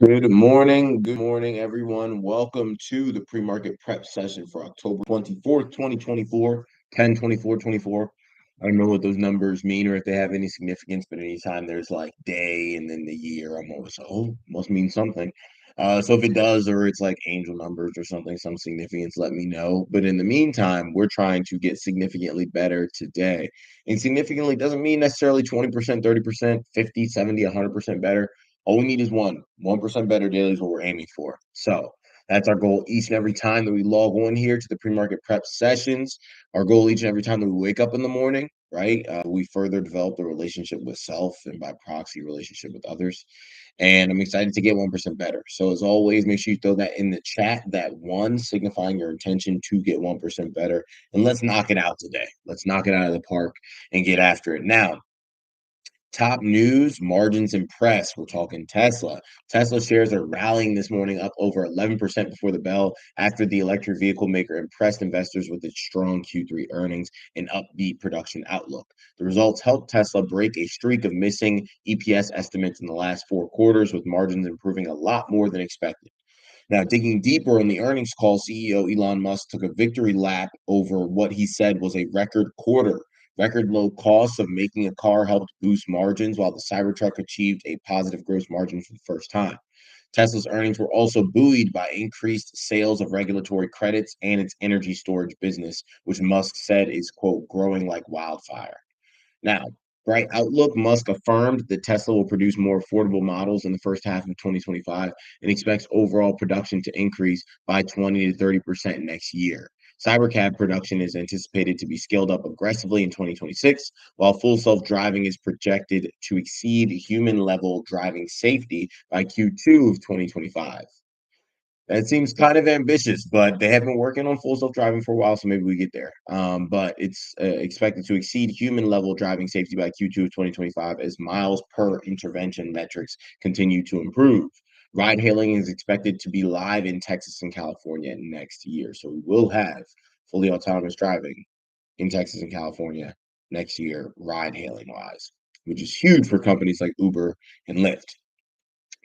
Good morning, everyone. Welcome to the pre-market prep session for October 24th, 2024, 10/24/24. I don't know what those numbers mean or if they have any significance, but anytime there's like day and then the year, I'm always like, oh, must mean something. So if it does, or it's like angel numbers or something, some significance, let me know. But in the meantime, we're trying to get significantly better today. And significantly doesn't mean necessarily 20%, 30%, 50, 70, 100% better. All we need is 1% better daily is what we're aiming for. So that's our goal each and every time that we log on here to the pre-market prep sessions. Our goal each and every time that we wake up in the morning, right? We further develop the relationship with self and by proxy relationship with others. And I'm excited to get 1% better. So as always, make sure you throw that in the chat, that one signifying your intention to get 1% better. And let's knock it out today. Let's knock it out of the park and get after it. Now, top news, margins impress. We're talking Tesla. Tesla shares are rallying this morning up over 11% before the bell after the electric vehicle maker impressed investors with its strong Q3 earnings and upbeat production outlook. The results helped Tesla break a streak of missing EPS estimates in the last 4 quarters, with margins improving a lot more than expected. Now, digging deeper in the earnings call, CEO Elon Musk took a victory lap over what he said was a record quarter. Record low costs of making a car helped boost margins, while the Cybertruck achieved a positive gross margin for the first time. Tesla's earnings were also buoyed by increased sales of regulatory credits and its energy storage business, which Musk said is, quote, growing like wildfire. Now, bright outlook, Musk affirmed that Tesla will produce more affordable models in the first half of 2025 and expects overall production to increase by 20 to 30% next year. Cybercab production is anticipated to be scaled up aggressively in 2026, while full self-driving is projected to exceed human-level driving safety by Q2 of 2025. That seems kind of ambitious, but they have been working on full self-driving for a while, so maybe we get there. But it's expected to exceed human-level driving safety by Q2 of 2025 as miles per intervention metrics continue to improve. Ride-hailing is expected to be live in Texas and California next year, so we will have fully autonomous driving in Texas and California next year, ride-hailing wise, which is huge for companies like Uber and Lyft.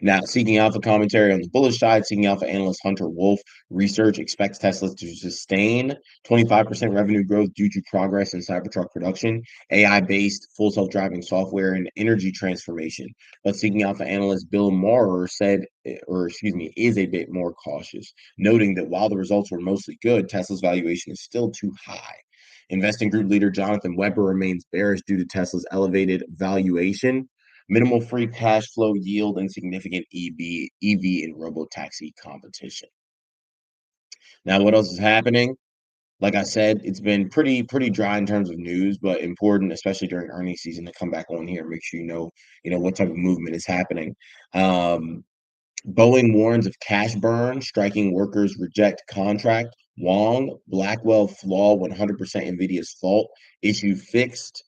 Now, Seeking Alpha commentary on the bullish side, Seeking Alpha analyst Hunter Wolf research expects Tesla to sustain 25% revenue growth due to progress in Cybertruck production, AI-based full self-driving software, and energy transformation. But Seeking Alpha analyst Bill Maurer said, is a bit more cautious, noting that while the results were mostly good, Tesla's valuation is still too high. Investing group leader Jonathan Weber remains bearish due to Tesla's elevated valuation, minimal free cash flow yield, and significant EV and robotaxi competition. Now, what else is happening? Like I said, it's been pretty dry in terms of news, but important, especially during earnings season, to come back on here and make sure you know what type of movement is happening. Boeing warns of cash burn, striking workers reject contract. Wong, Blackwell flaw 100% NVIDIA's fault. Issue fixed.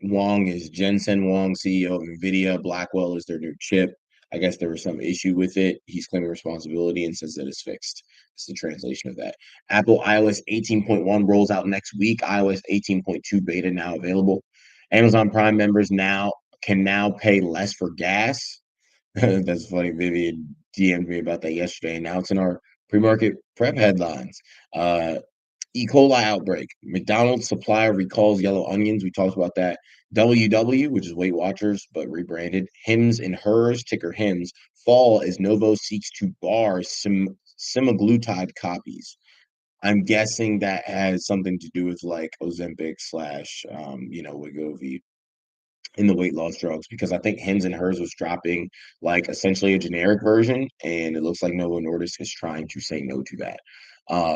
Wong is Jensen Wong, CEO of NVIDIA. Blackwell is their new chip. I guess there was some issue with it. He's claiming responsibility and says that it's fixed. It's the translation of that. Apple iOS 18.1 rolls out next week. iOS 18.2 beta now available. Amazon Prime members can now pay less for gas. That's funny. Vivian DM'd me about that yesterday. Now it's in our pre-market prep headlines. E. coli outbreak. McDonald's supplier recalls yellow onions. We talked about that. WW, which is Weight Watchers, but rebranded. Hims and Hers, ticker Hims, fall as Novo seeks to bar semaglutide copies. I'm guessing that has something to do with like Ozempic slash, Wegovy in the weight loss drugs, because I think Hims and Hers was dropping like essentially a generic version, and it looks like Novo Nordisk is trying to say no to that.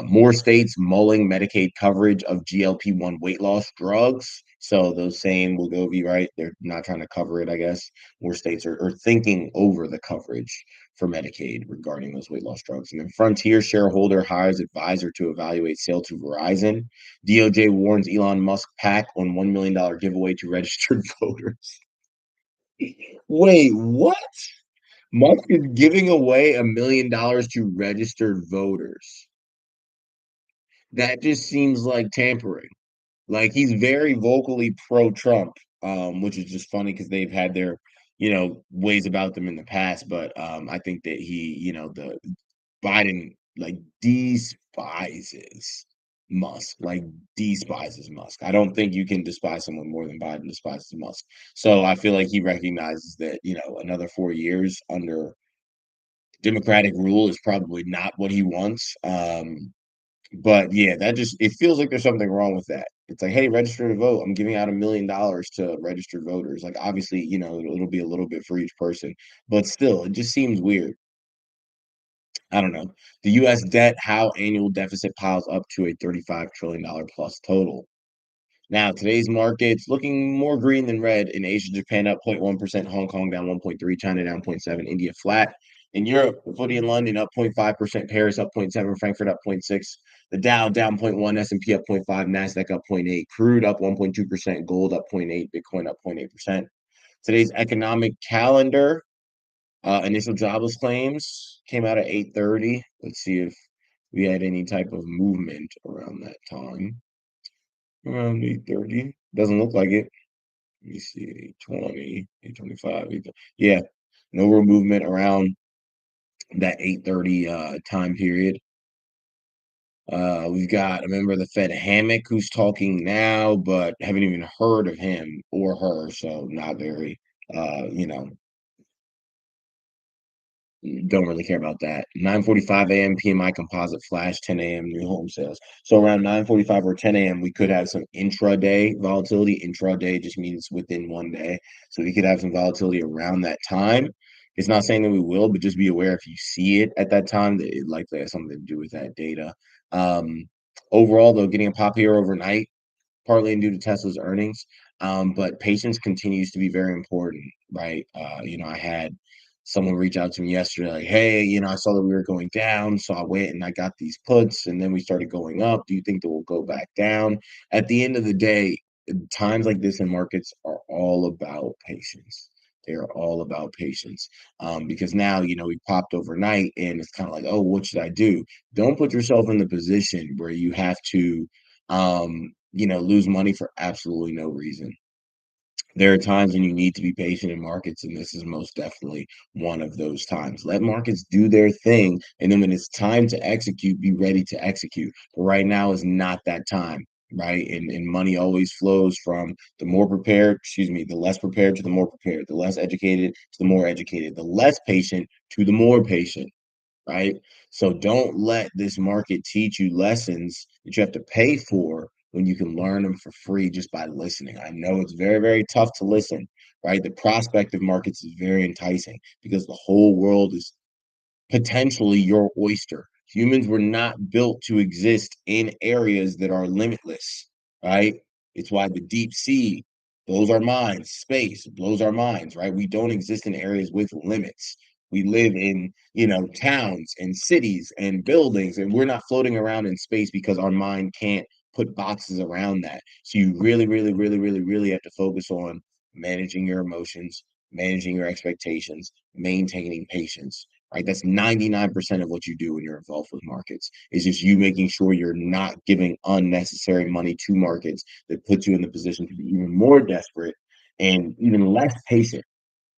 More states mulling Medicaid coverage of GLP-1 weight loss drugs. So those same Wegovy, right? They're not trying to cover it, I guess. More states are thinking over the coverage for Medicaid regarding those weight loss drugs. And then Frontier shareholder hires advisor to evaluate sale to Verizon. DOJ warns Elon Musk PAC on $1 million giveaway to registered voters. Wait, what? Musk is giving away $1 million to registered voters. That just seems like tampering. Like he's very vocally pro-Trump, which is just funny because they've had their ways about them in the past, but I think that the Biden like despises Musk, like despises Musk. I don't think you can despise someone more than Biden despises Musk. So I feel like he recognizes that, another 4 years under Democratic rule is probably not what he wants. But yeah, that just it feels like there's something wrong with that. It's like, hey, register to vote. I'm giving out $1 million to registered voters. Like, obviously, it'll be a little bit for each person, but still, it just seems weird. I don't know. The U.S. debt, how annual deficit piles up to a $35 trillion plus total. Now, today's markets looking more green than red. In Asia, Japan up 0.1%, Hong Kong down 1.3, China down 0.7, India flat. In Europe, the FTSE in London up 0.5%, Paris up 0.7, Frankfurt up 0.6, the Dow down 0.1, S&P up 0.5, Nasdaq up 0.8, crude up 1.2%, gold up 0.8, Bitcoin up 0.8%. Today's economic calendar, initial jobless claims came out at 8:30. Let's see if we had any type of movement around that time. Around 8:30. Doesn't look like it. Let me see, 8:20, 8:25. Yeah, no real movement around that 8:30 time period. We've got a member of the Fed Hammock who's talking now, but haven't even heard of him or her, so not very uh, you know, don't really care about that. 9:45 a.m. PMI composite flash, 10 a.m. new home sales. So around 9:45 or 10 a.m. we could have some intraday volatility. Intraday just means within one day. So we could have some volatility around that time. It's not saying that we will, but just be aware if you see it at that time that it likely has something to do with that data. Um, Overall, though, getting a pop here overnight partly due to Tesla's earnings. But patience continues to be very important, right? I had someone reach out to me yesterday, like, hey, I saw that we were going down, so I went and I got these puts, and then we started going up. Do you think that we'll go back down? At the end of the day, times like this in markets are all about patience. They are all about patience. Because now, we popped overnight and it's kind of like, oh, what should I do? Don't put yourself in the position where you have to lose money for absolutely no reason. There are times when you need to be patient in markets, and this is most definitely one of those times. Let markets do their thing, and then when it's time to execute, be ready to execute. But right now is not that time, right? And money always flows from the less prepared to the more prepared, the less educated to the more educated, the less patient to the more patient, right? So don't let this market teach you lessons that you have to pay for when you can learn them for free just by listening. I know it's very, very tough to listen, right? The prospect of markets is very enticing because the whole world is potentially your oyster. Humans were not built to exist in areas that are limitless, right? It's why the deep sea blows our minds, space blows our minds, right? We don't exist in areas with limits. We live in, towns and cities and buildings, and we're not floating around in space because our mind can't put boxes around that. So you really, really, really, really, really have to focus on managing your emotions, managing your expectations, maintaining patience, right? That's 99% of what you do when you're involved with markets. It's just you making sure you're not giving unnecessary money to markets that puts you in the position to be even more desperate and even less patient,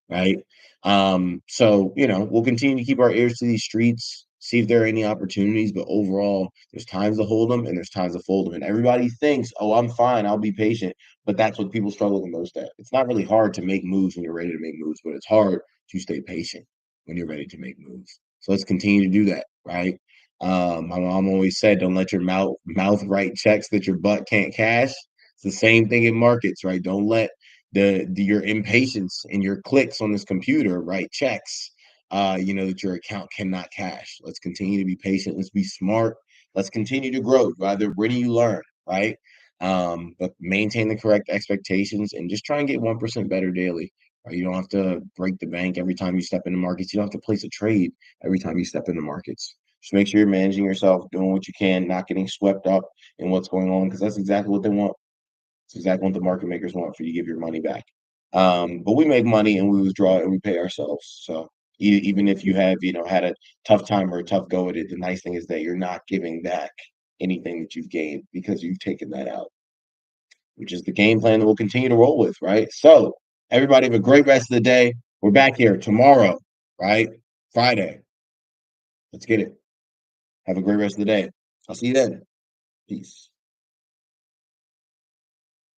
right? So we'll continue to keep our ears to these streets, see if there are any opportunities, but overall, there's times to hold them and there's times to fold them. And everybody thinks, oh, I'm fine, I'll be patient. But that's what people struggle the most at. It's not really hard to make moves when you're ready to make moves, but it's hard to stay patient when you're ready to make moves. So let's continue to do that, right? My mom always said, don't let your mouth write checks that your butt can't cash. It's the same thing in markets, right? Don't let your impatience and your clicks on this computer write checks that your account cannot cash. Let's continue to be patient. Let's be smart. Let's continue to grow. Rather, where do you learn, right? But maintain the correct expectations and just try and get 1% better daily. Right? You don't have to break the bank every time you step into markets. You don't have to place a trade every time you step into markets. Just make sure you're managing yourself, doing what you can, not getting swept up in what's going on, because that's exactly what they want. It's exactly what the market makers want for you to give your money back. But we make money and we withdraw and we pay ourselves. So even if you have, had a tough time or a tough go at it, the nice thing is that you're not giving back anything that you've gained because you've taken that out, which is the game plan that we'll continue to roll with, right? So everybody have a great rest of the day. We're back here tomorrow, right? Friday. Let's get it. Have a great rest of the day. I'll see you then. Peace.